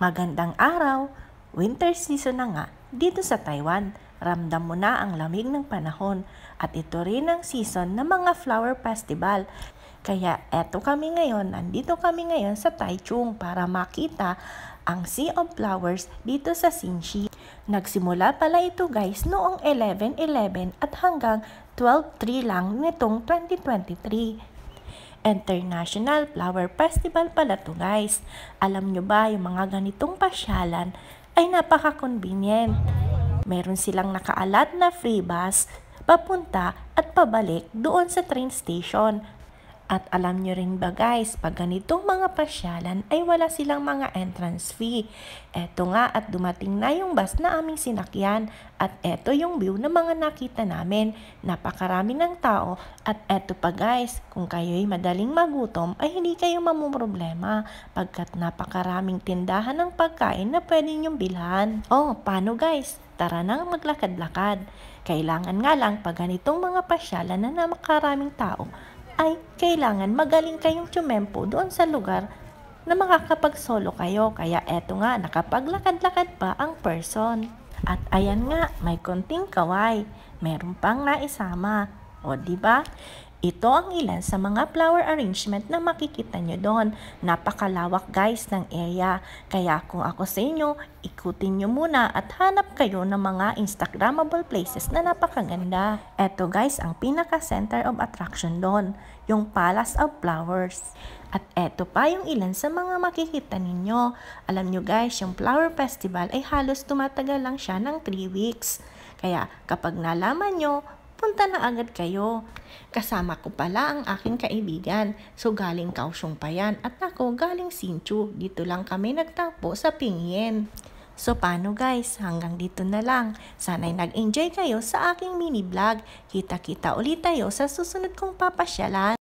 Magandang araw! Winter season na nga dito sa Taiwan. Ramdam mo na ang lamig ng panahon at ito rin ang season ng mga flower festival. Kaya nandito kami ngayon sa Taichung para makita ang Sea of Flowers dito sa Xinxi. Nagsimula pala ito guys noong 11/11 at hanggang 12/3 lang nitong 2023. International Flower Festival pala to guys. Alam nyo ba yung mga ganitong pasyalan ay napaka-convenient. Meron silang nakaalat na free bus papunta at pabalik doon sa train station. At alam nyo rin ba guys, pag ganitong mga pasyalan ay wala silang mga entrance fee. Eto nga at dumating na yung bus na aming sinakyan at eto yung view na mga nakita namin. Napakarami ng tao at eto pa guys, kung kayo'y madaling magutom ay hindi kayo mamumroblema pagkat napakaraming tindahan ng pagkain na pwede nyong bilhan. Oh, paano guys? Tara nang maglakad-lakad. Kailangan nga lang pag ganitong mga pasyalan na napakaraming tao, ay kailangan magaling kayong tsumempo doon sa lugar na makakapag-solo kayo. Kaya eto nga, nakapaglakad-lakad pa ang person. At ayan nga, may konting kaway. Meron pang naisama. O diba? Ito ang ilan sa mga flower arrangement na makikita nyo doon. Napakalawak guys ng area. Kaya kung ako sa inyo, ikutin nyo muna at hanap kayo ng mga Instagrammable places na napakaganda. Eto guys ang pinaka-center of attraction doon, yung Palace of Flowers. At eto pa yung ilan sa mga makikita ninyo. Alam nyo guys, yung Flower Festival ay halos tumatagal lang siya ng 3 weeks. Kaya kapag nalaman nyo, punta na agad kayo. Kasama ko pala ang aking kaibigan. So galing Kaohsiung pa yan at ako galing Hsinchu. Dito lang kami nagtagpo sa Pinyin. So paano guys? Hanggang dito na lang. Sana'y nag-enjoy kayo sa aking mini vlog. Kita-kita ulit tayo sa susunod kong papasyalan.